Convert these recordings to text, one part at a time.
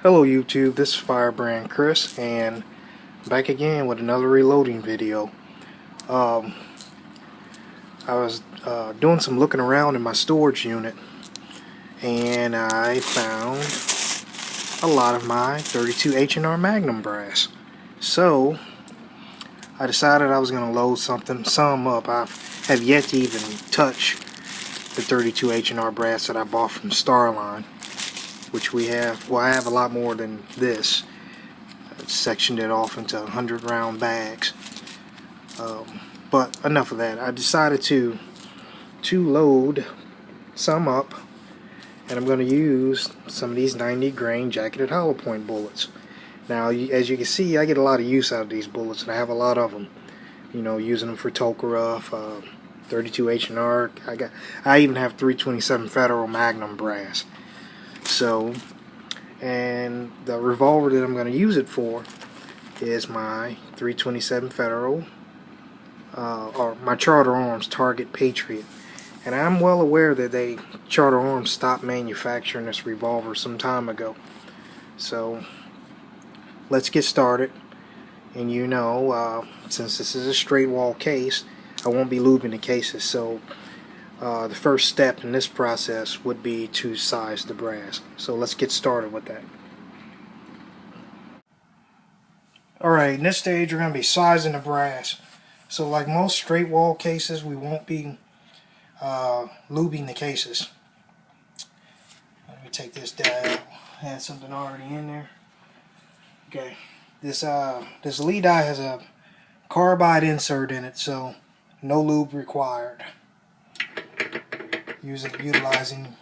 Hello YouTube, this is Firebrand Chris, and back again with another reloading video. I was doing some looking around in my storage unit, and I found a lot of my 32 H&R Magnum brass. So I decided I was going to load some up. I have yet to even touch the 32 H&R brass that I bought from Starline, which we have. Well, I have a lot more than this. I've sectioned it off into 100 round bags. But enough of that. I decided to load some up, and I'm going to use some of these 90 grain jacketed hollow point bullets. Now, as you can see, I get a lot of use out of these bullets, and I have a lot of them. You know, using them for Tokarev, 32 H&R. I even have 327 Federal Magnum brass. So, and the revolver that I'm going to use it for is my 327 Federal, or my Charter Arms Target Patriot. And I'm well aware that Charter Arms stopped manufacturing this revolver some time ago. So, let's get started. And you know, since this is a straight wall case, I won't be lubing the cases. So, the first step in this process would be to size the brass. So let's get started with that. Alright, in this stage we're going to be sizing the brass. So like most straight wall cases, we won't be lubing the cases. Let me take this die out. I had something already in there. Okay, this lead die has a carbide insert in it, so no lube required. Utilizing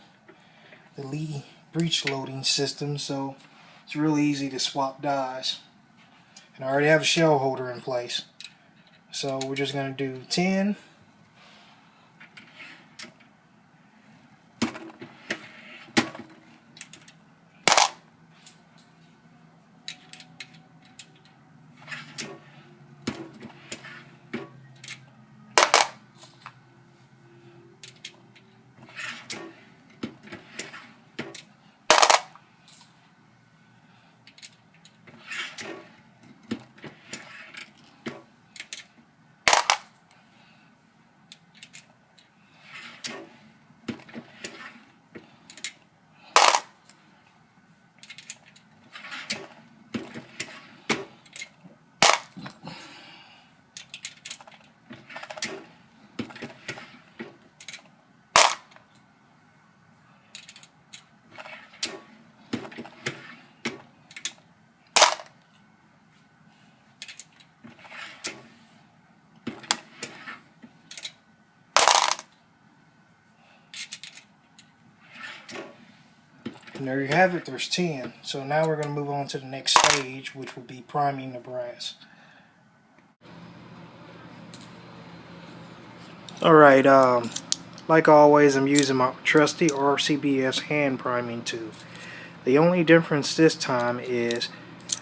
the Lee breech loading system, so it's really easy to swap dies. And I already have a shell holder in place, so we're just going to do 10. And there you have it, there's 10. So now we're going to move on to the next stage, which will be priming the brass. Alright, like always, I'm using my trusty RCBS hand priming tool. The only difference this time is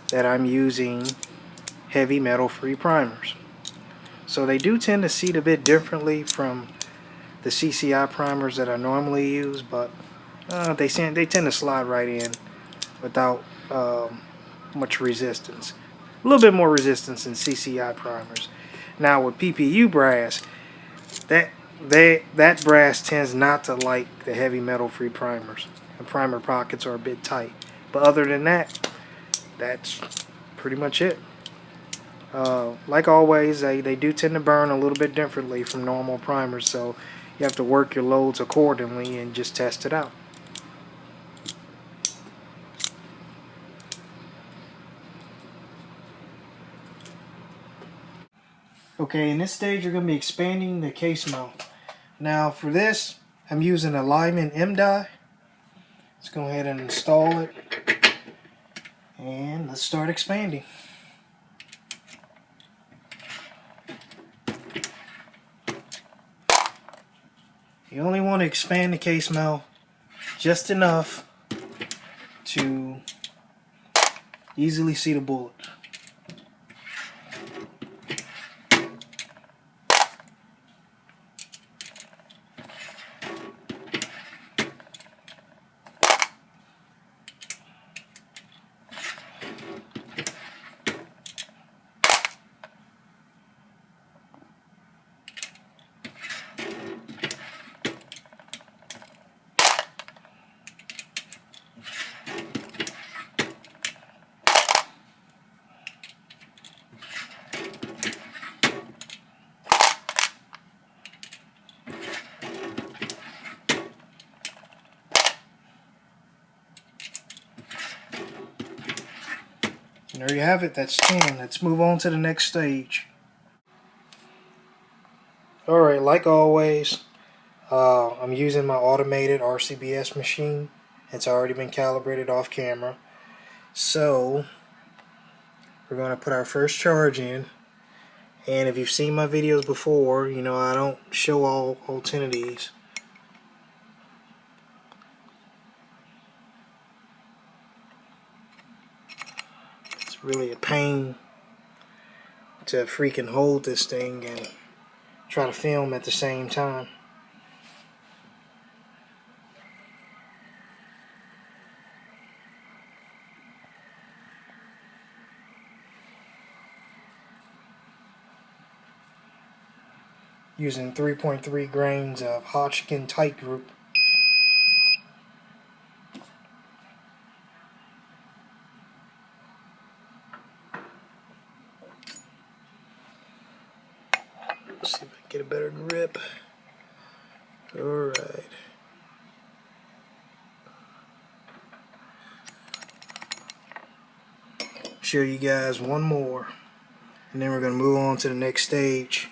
that I'm using heavy metal-free primers. So they do tend to seat a bit differently from the CCI primers that I normally use, but they tend to slide right in without much resistance. A little bit more resistance than CCI primers. Now with PPU brass, that brass tends not to like the heavy metal-free primers. The primer pockets are a bit tight. But other than that, that's pretty much it. Like always, they do tend to burn a little bit differently from normal primers, so you have to work your loads accordingly and just test it out. Okay, in this stage you're going to be expanding the case mount. Now for this, I'm using a Lyman M die. Let's go ahead and install it, and let's start expanding. You only want to expand the case mount just enough to easily see the bullet. there you have it. That's 10. Let's move on to the next stage. Alright, like always, I'm using my automated RCBS machine. It's already been calibrated off camera. So, we're going to put our first charge in. And if you've seen my videos before, you know I don't show all 10 of these. It's really a pain to freaking hold this thing and try to film at the same time. Using 3.3 grains of Hodgkin tight group. Let's see if I can get a better grip. Alright. Show you guys one more. And then we're going to move on to the next stage.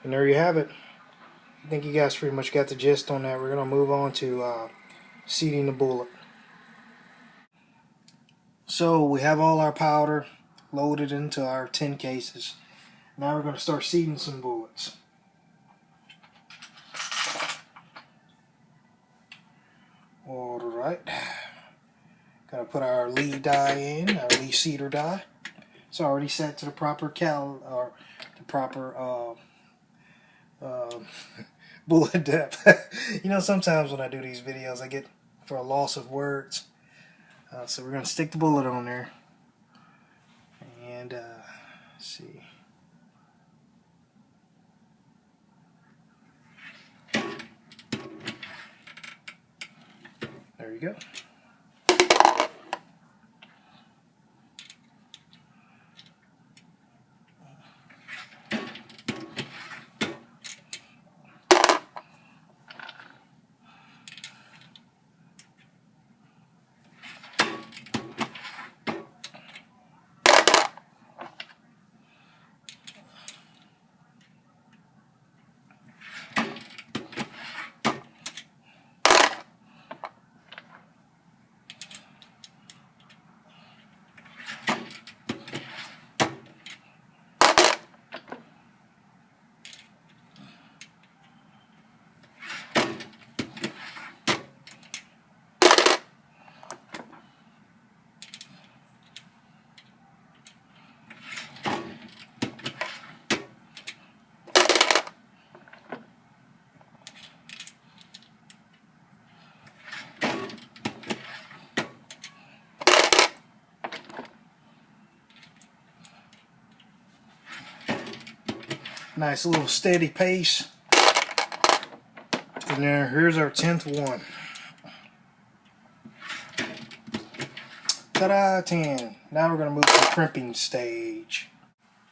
And there you have it. I think you guys pretty much got the gist on that. We're going to move on to seating the bullet. So we have all our powder loaded into our 10 cases. Now we're going to start seating some bullets. Alright. Going to put our lead die in, our lead seater die. It's already set to the proper bullet depth. You know, sometimes when I do these videos I get for a loss of words. So we're going to stick the bullet on there. And let's see. There you go. Nice little steady pace. And there, here's our 10th one. Ta-da, 10. Now we're going to move to the crimping stage.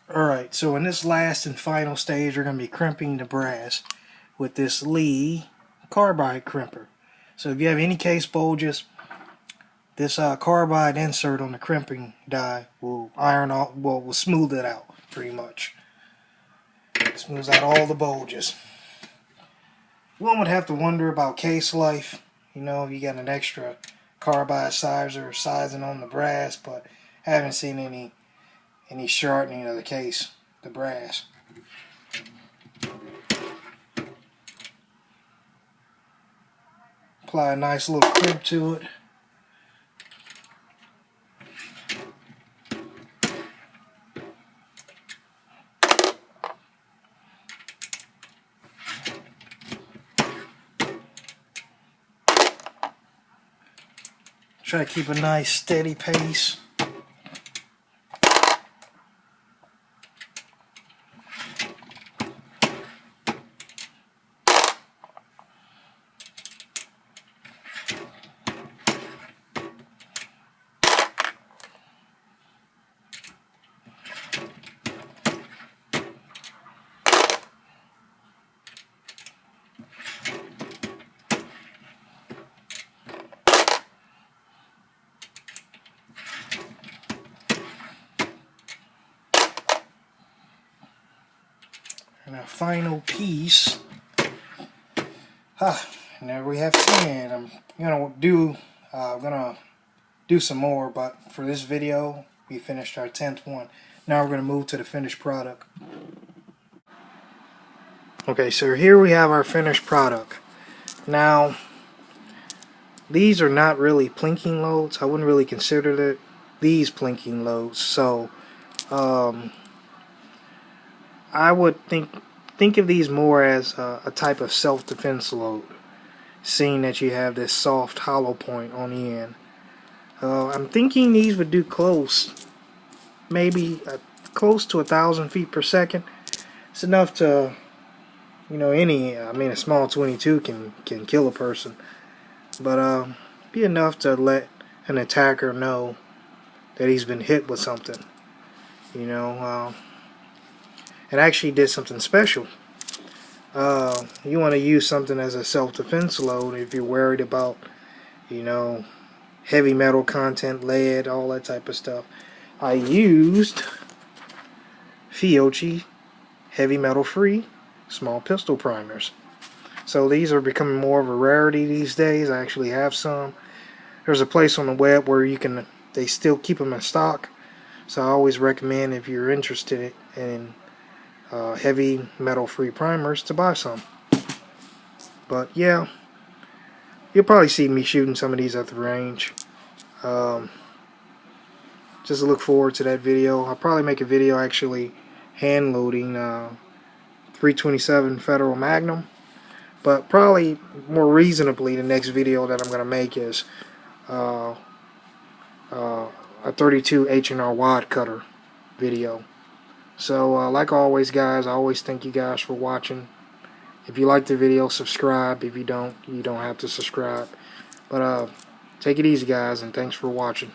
Alright, so in this last and final stage, we're going to be crimping the brass with this Lee carbide crimper. So if you have any case bulges, this carbide insert on the crimping die will will smooth it out pretty much. Smooths out all the bulges. One would have to wonder about case life. You know, if you got an extra carbide sizer or sizing on the brass, but I haven't seen any shortening of the case, the brass. Apply a nice little crimp to it. Try to keep a nice steady pace. And our final piece. And there we have 10. I'm gonna do some more, but for this video, we finished our 10th one. Now we're gonna move to the finished product. Okay, so here we have our finished product. Now, these are not really plinking loads. I wouldn't really consider these plinking loads. So, I would think of these more as a type of self-defense load, seeing that you have this soft hollow point on the end. I'm thinking these would do maybe close to 1,000 feet per second. It's enough to, a small 22 can kill a person, but be enough to let an attacker know that he's been hit with something. It actually did something special. You want to use something as a self-defense load if you're worried about, heavy metal content, lead, all that type of stuff. I used Fiocchi Heavy metal free small pistol primers. So these are becoming more of a rarity these days. I actually have some. There's a place on the web where they still keep them in stock. So I always recommend, if you're interested in heavy metal free primers, to buy some. But yeah, you'll probably see me shooting some of these at the range. Just look forward to that video. I'll probably make a video actually hand loading 327 Federal Magnum, but probably more reasonably the next video that I'm going to make is a 32 H&R wad cutter video. So like always, guys, I always thank you guys for watching. If you like the video, subscribe. If you don't, you don't have to subscribe. But take it easy, guys, and thanks for watching.